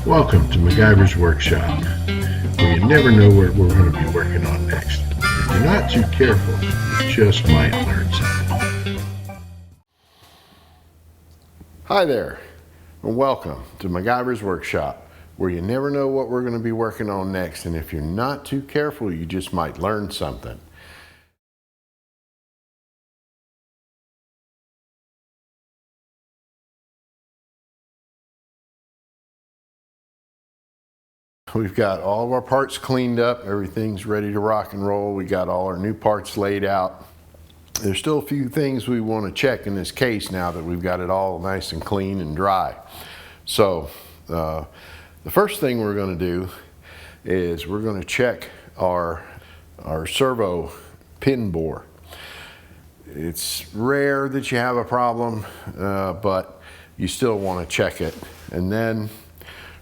Welcome to MacGyver's Workshop, where you never know what we're going to be working on next. If you're not too careful, you just might learn something. Hi there, and welcome to MacGyver's Workshop, where you never know what we're going to be working on next, and if you're not too careful, you just might learn something. We've got all of our parts cleaned up, everything's ready to rock and roll. We got all our new parts laid out. There's still a few things we want to check in this case now that we've got it all nice and clean and dry. So the first thing we're going to do is we're going to check our servo pin bore. It's rare that you have a problem, but you still want to check it. And then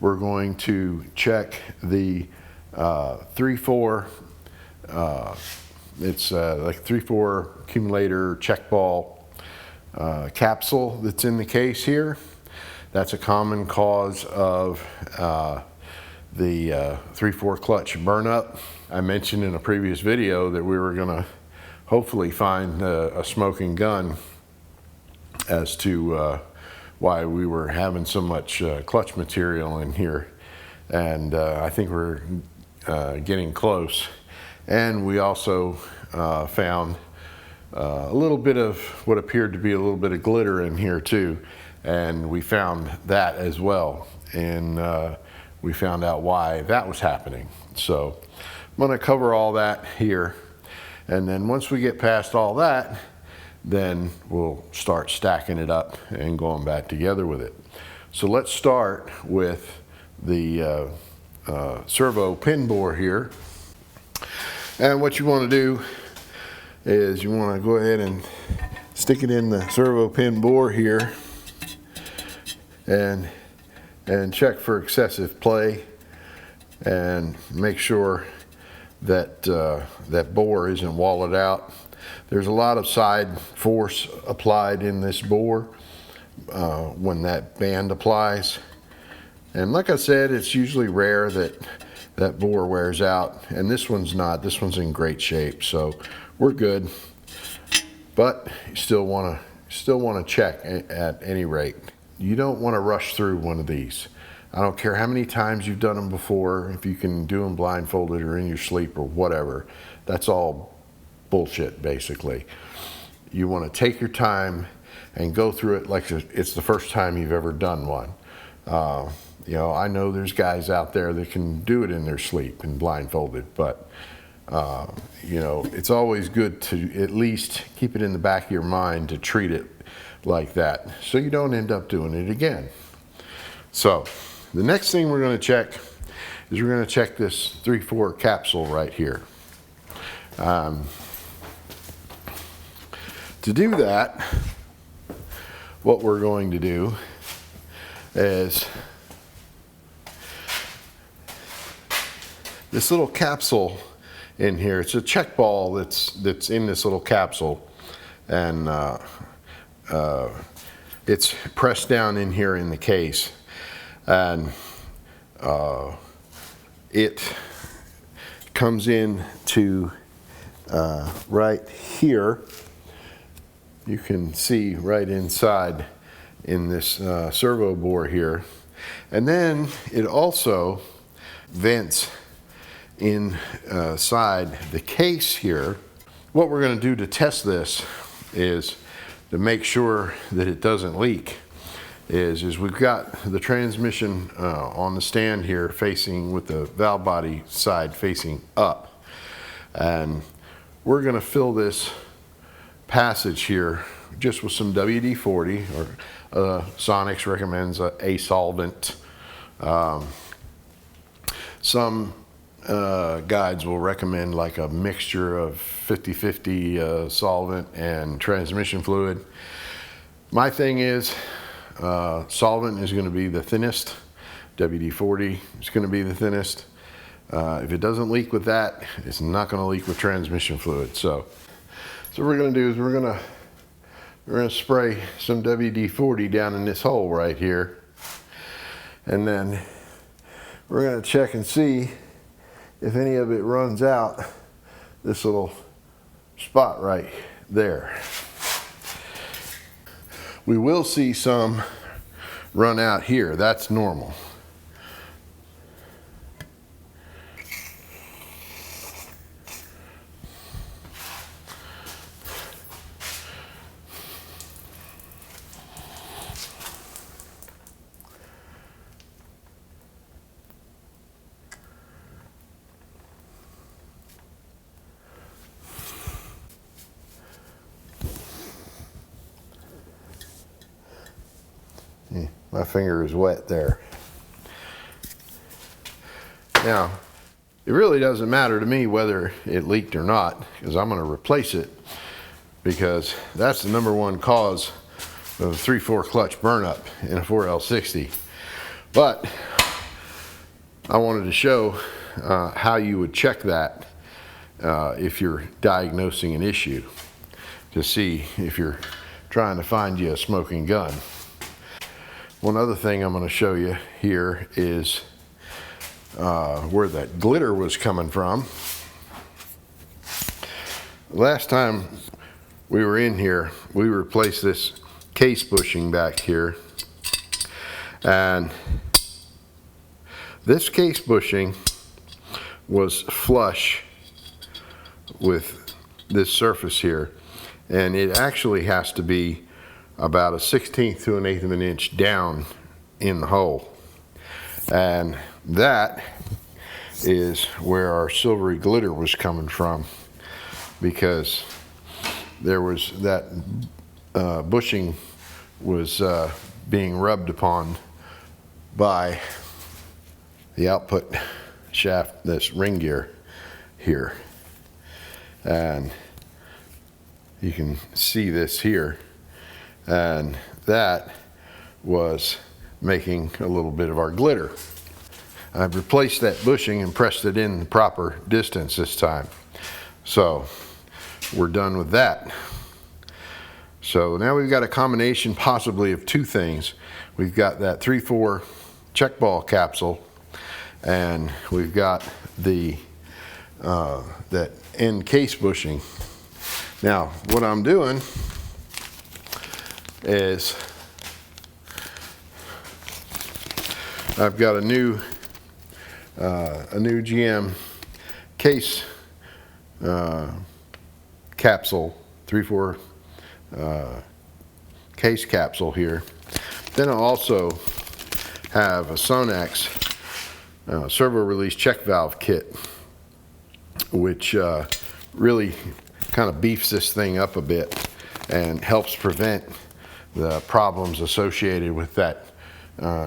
we're going to check the 3/4, it's like 3/4 accumulator check ball capsule that's in the case here. That's a common cause of the 3/4 clutch burnup. I mentioned in a previous video that we were going to hopefully find a smoking gun as to why we were having so much clutch material in here, and I think we're getting close. And we also found a little bit of what appeared to be a little bit of glitter in here too, and we found that as well, and we found out why that was happening. So I'm going to cover all that here, and then once we get past all that, then we'll start stacking it up and going back together with it. So let's start with the servo pin bore here. And what you want to do is you want to go ahead and stick it in the servo pin bore here and check for excessive play and make sure that that bore isn't walled out. There's a lot of side force applied in this bore when that band applies. And like I said, it's usually rare that that bore wears out, and this one's not. This one's in great shape, so we're good. But you still want to check at any rate. You don't want to rush through one of these. I don't care how many times you've done them before, if you can do them blindfolded or in your sleep or whatever. That's all bullshit, basically. You want to take your time and go through it like it's the first time you've ever done one. You know, I know there's guys out there that can do it in their sleep and blindfolded, but you know, it's always good to at least keep it in the back of your mind to treat it like that, so you don't end up doing it again. So the next thing we're going to check is we're going to check this 3/4 capsule right here. To do that, what we're going to do is this little capsule in here. It's a check ball that's in this little capsule, and it's pressed down in here in the case, and it comes in to right here. You can see right inside in this servo bore here, and then it also vents inside the case here. What we're going to do to test this is to make sure that it doesn't leak is we've got the transmission on the stand here facing with the valve body side facing up, and we're going to fill this passage here just with some WD-40, or Sonnax recommends a solvent. Some guides will recommend like a mixture of 50-50 solvent and transmission fluid. My thing is solvent is going to be the thinnest. WD-40 is going to be the thinnest. If it doesn't leak with that, it's not going to leak with transmission fluid. So what we're going to do is we're going to spray some WD-40 down in this hole right here, and then we're going to check and see if any of it runs out this little spot right there. We will see some run out here. That's normal. My finger is wet there. Now, it really doesn't matter to me whether it leaked or not, because I'm going to replace it, because that's the #1 cause of 3/4 clutch burnup in a 4L60. But I wanted to show how you would check that if you're diagnosing an issue, to see if you're trying to find you a smoking gun. One other thing I'm going to show you here is where that glitter was coming from. Last time we were in here, we replaced this case bushing back here, and this case bushing was flush with this surface here, and it actually has to be about a 1/16 to 1/8 of an inch down in the hole. And that is where our silvery glitter was coming from, because there was that bushing was being rubbed upon by the output shaft, this ring gear here. And you can see this here. And that was making a little bit of our glitter. I've replaced that bushing and pressed it in the proper distance this time. So we're done with that. So now we've got a combination possibly of two things. We've got that 3/4 check ball capsule, and we've got the that end case bushing. Now what I'm doing is I've got a new GM case capsule, 3/4 case capsule here. Then I also have a Sonnax servo release check valve kit, which really kind of beefs this thing up a bit and helps prevent the problems associated with that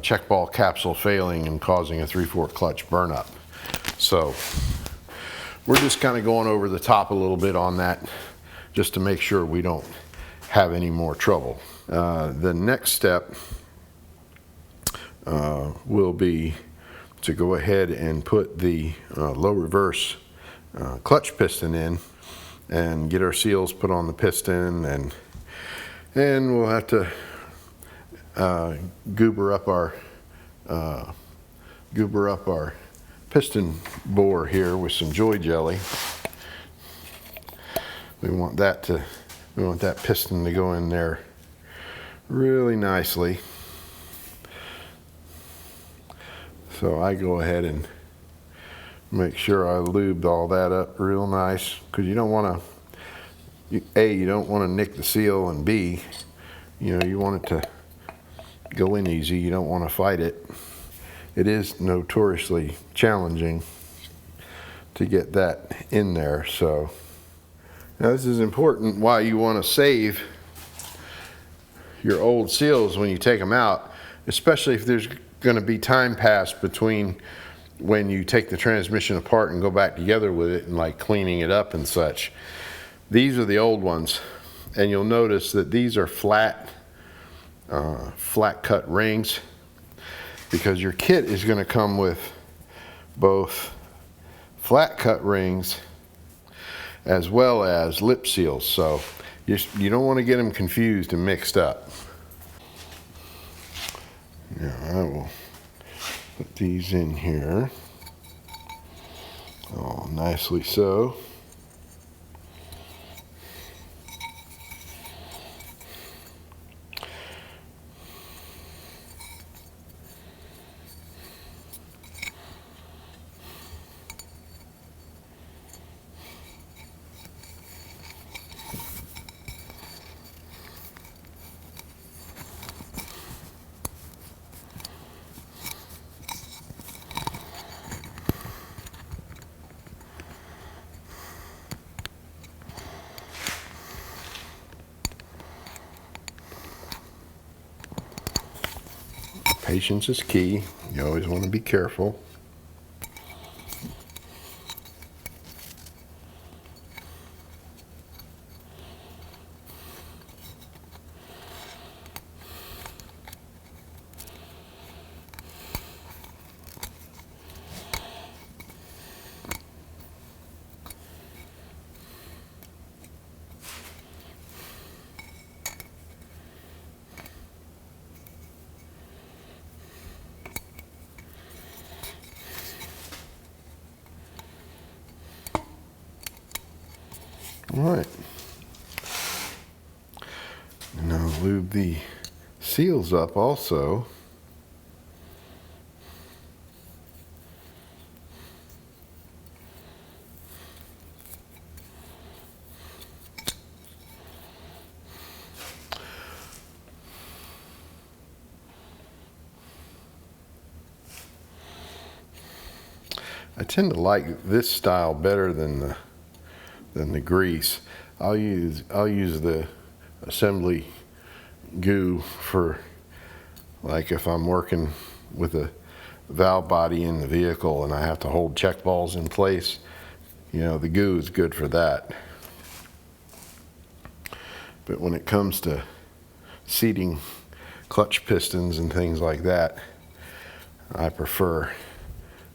check ball capsule failing and causing a 3/4 clutch burnup. So we're just kind of going over the top a little bit on that, just to make sure we don't have any more trouble. The next step will be to go ahead and put the low reverse clutch piston in and get our seals put on the piston, and we'll have to goober up our piston bore here with some joy jelly. We want that piston to go in there really nicely. So I go ahead and make sure I lubed all that up real nice, because you don't want to, A, you don't want to nick the seal, and B, you know, you want it to go in easy. You don't want to fight it. It is notoriously challenging to get that in there. So now this is important, why you want to save your old seals when you take them out, especially if there's going to be time passed between when you take the transmission apart and go back together with it, and like cleaning it up and such. These are the old ones, and you'll notice that these are flat cut rings, because your kit is going to come with both flat cut rings as well as lip seals, so you don't want to get them confused and mixed up. Now I will Put these in here. Oh, nicely so. Patience is key. You always want to be careful. All right. Now lube the seals up also. I tend to like this style better than the grease. I'll use the assembly goo for, like, if I'm working with a valve body in the vehicle and I have to hold check balls in place. You know, the goo is good for that. But when it comes to seating clutch pistons and things like that, I prefer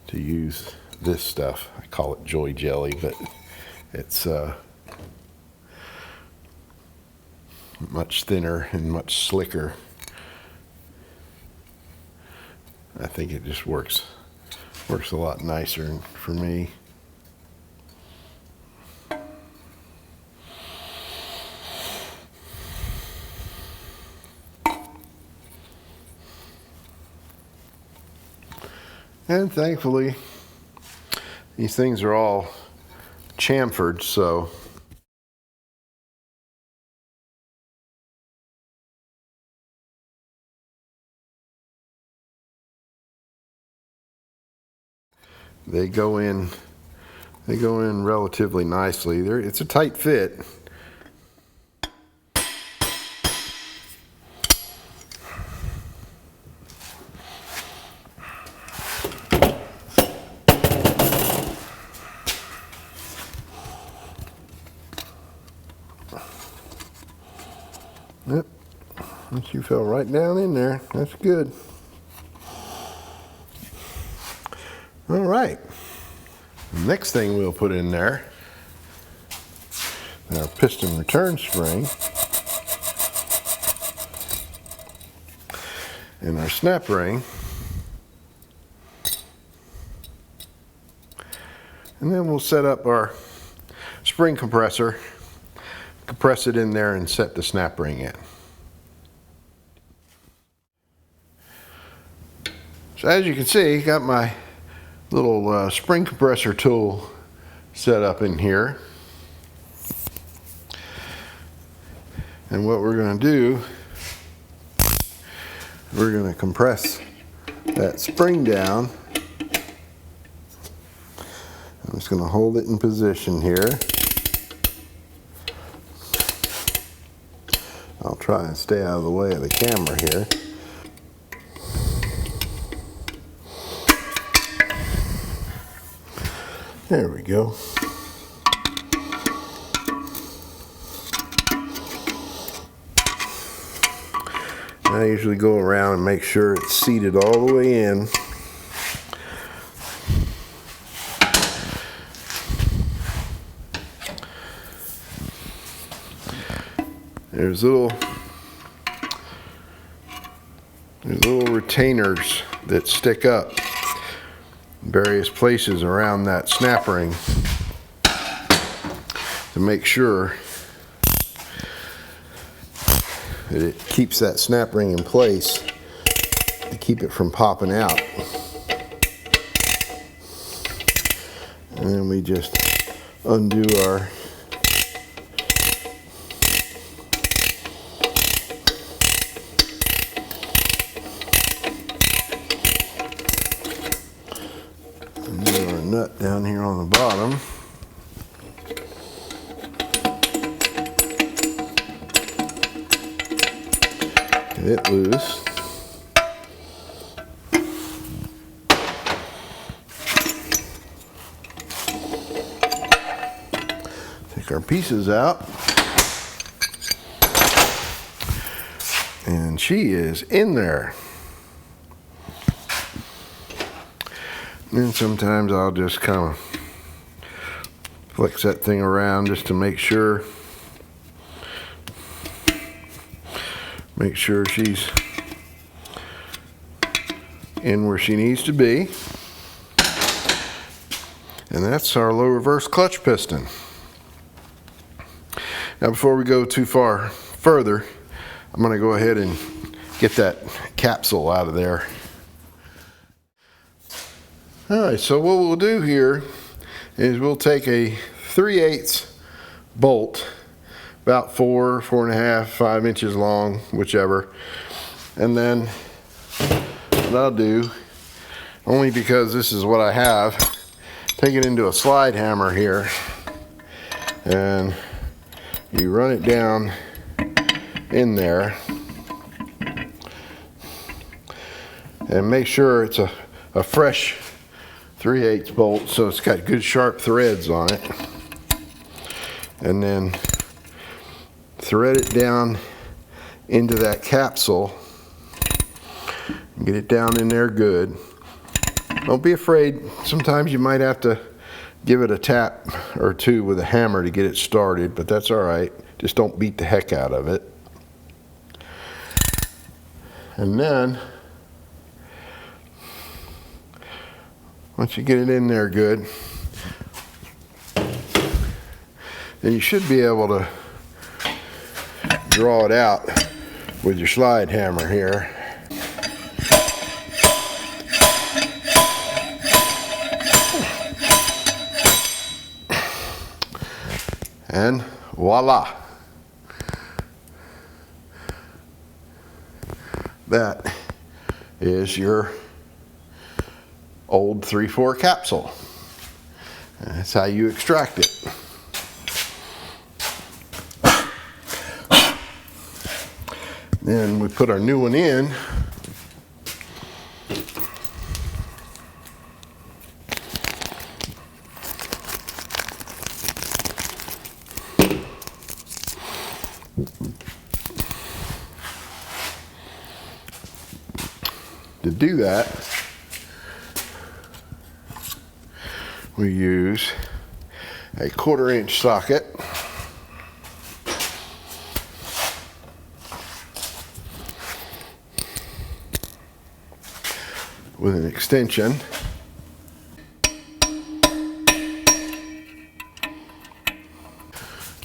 to use this stuff. I call it joy jelly, but it's much thinner and much slicker. I think it just works a lot nicer for me. And thankfully, these things are all chamfered, so they go in relatively nicely. It's a tight fit. Yep, you fell right down in there. That's good. All right. Next thing we'll put in there, our piston return spring and our snap ring. And then we'll set up our spring compressor, compress it in there and set the snap ring in. So as you can see, got my little spring compressor tool set up in here. And what we're going to do, we're going to compress that spring down. I'm just going to hold it in position here. I'll try and stay out of the way of the camera here. There we go. I usually go around and make sure it's seated all the way in. There's little retainers that stick up in various places around that snap ring to make sure that it keeps that snap ring in place to keep it from popping out. And then we just undo our nut down here on the bottom. Get it loose. Take our pieces out. And she is in there. And sometimes I'll just kind of flex that thing around just to make sure she's in where she needs to be. And that's our low reverse clutch piston. Now before we go too far further, I'm going to go ahead and get that capsule out of there. Alright, so what we'll do here is we'll take a 3/8 bolt, about 4.5, 5 inches long, whichever. And then what I'll do, only because this is what I have, take it into a slide hammer here and you run it down in there and make sure it's a fresh 3/8 bolt, so it's got good sharp threads on it. And then thread it down into that capsule. Get it down in there good. Don't be afraid. Sometimes you might have to give it a tap or two with a hammer to get it started, but that's all right. Just don't beat the heck out of it. And then once you get it in there good, then you should be able to draw it out with your slide hammer here. And voila. That is your old 3/4 capsule. That's how you extract it. Then we put our new one in. To do that, we use a 1/4 inch socket with an extension.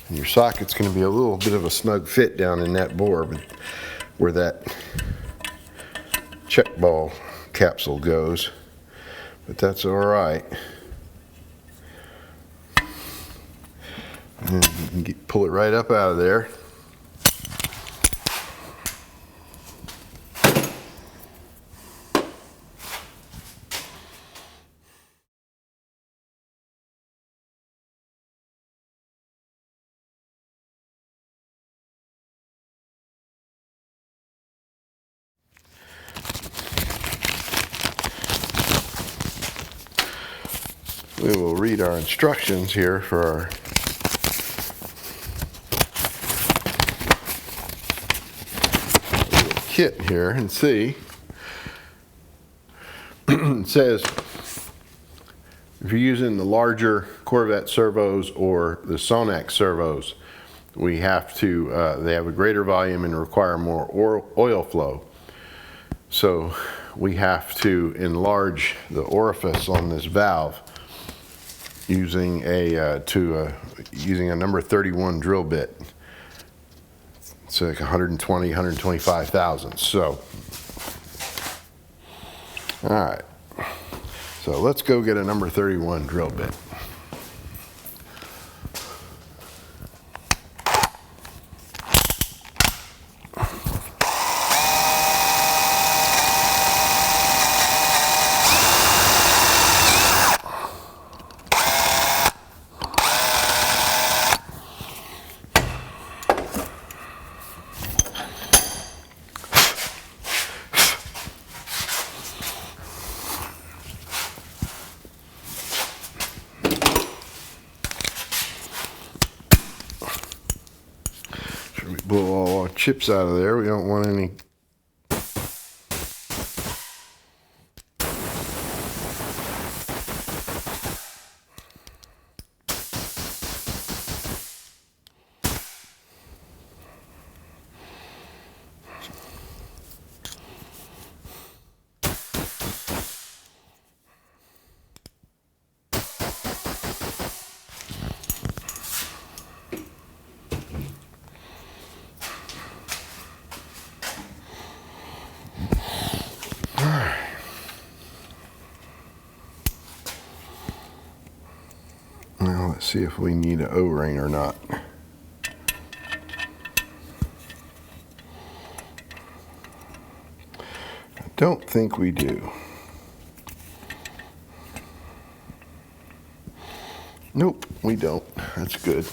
And your socket's going to be a little bit of a snug fit down in that bore, but where that check ball capsule goes, but that's all right. And you can pull it right up out of there. We will read our instructions here for our kit here and see. It says if you're using the larger Corvette servos or the Sonnax servos, we have to, they have a greater volume and require more oil flow. So we have to enlarge the orifice on this valve using using a number 31 drill bit. It's like 125 thousandths. So, all right. So let's go get a number 31 drill bit. Blow all our chips out of there. We don't want any. Now let's see if we need an O-ring or not. I don't think we do. Nope, we don't. That's good.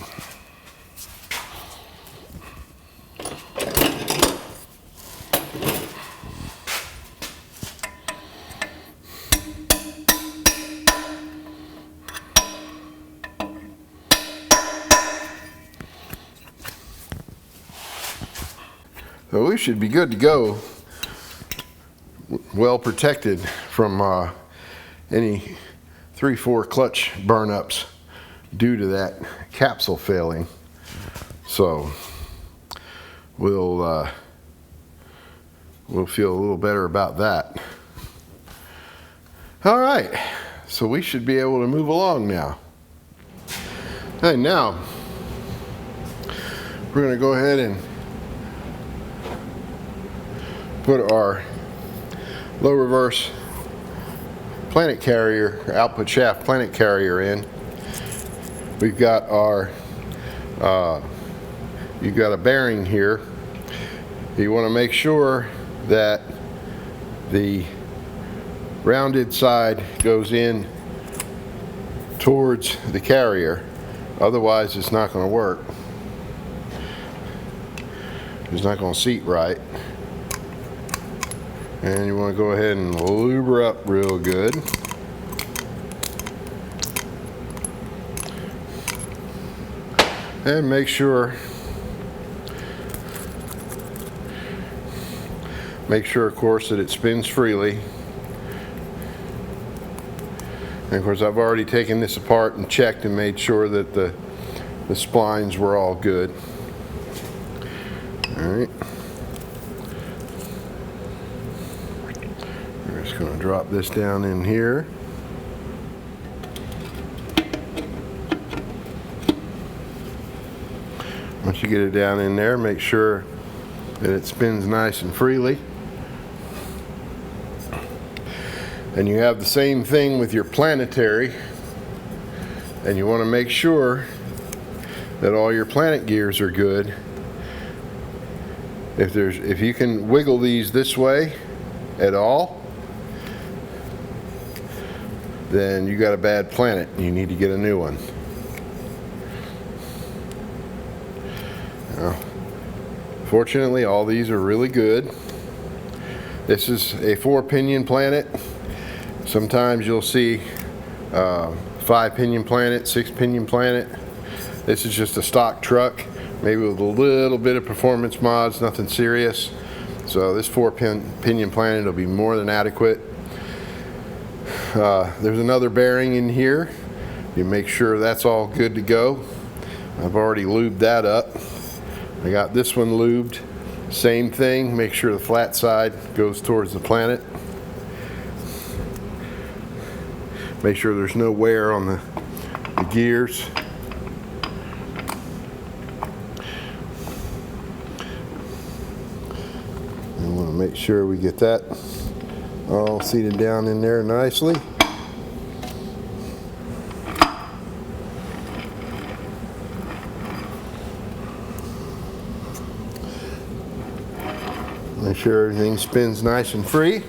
So we should be good to go, well protected from any 3/4 clutch burn-ups due to that capsule failing. So we'll feel a little better about that. All right, so we should be able to move along now. Hey, now we're going to go ahead and put our low reverse planet carrier, output shaft planet carrier in. We've got our, you've got a bearing here. You want to make sure that the rounded side goes in towards the carrier, otherwise it's not going to work. It's not going to seat right. And you want to go ahead and lube her up real good. And make sure of course that it spins freely. And of course I've already taken this apart and checked and made sure that the splines were all good. All right. We're just going to drop this down in here. Once you get it down in there, make sure that it spins nice and freely. And you have the same thing with your planetary, and you want to make sure that all your planet gears are good. If you can wiggle these this way at all, then you got a bad planet and you need to get a new one. Now, fortunately, all these are really good. This is a 4-pinion planet. Sometimes you'll see 5-pinion planet, 6-pinion planet. This is just a stock truck, maybe with a little bit of performance mods, nothing serious. So this 4-pinion planet will be more than adequate. There's another bearing in here. You make sure that's all good to go. I've already lubed that up. I got this one lubed. Same thing, make sure the flat side goes towards the planet. Make sure there's no wear on the gears. We want to make sure we get that all seated down in there nicely. Make sure everything spins nice and free.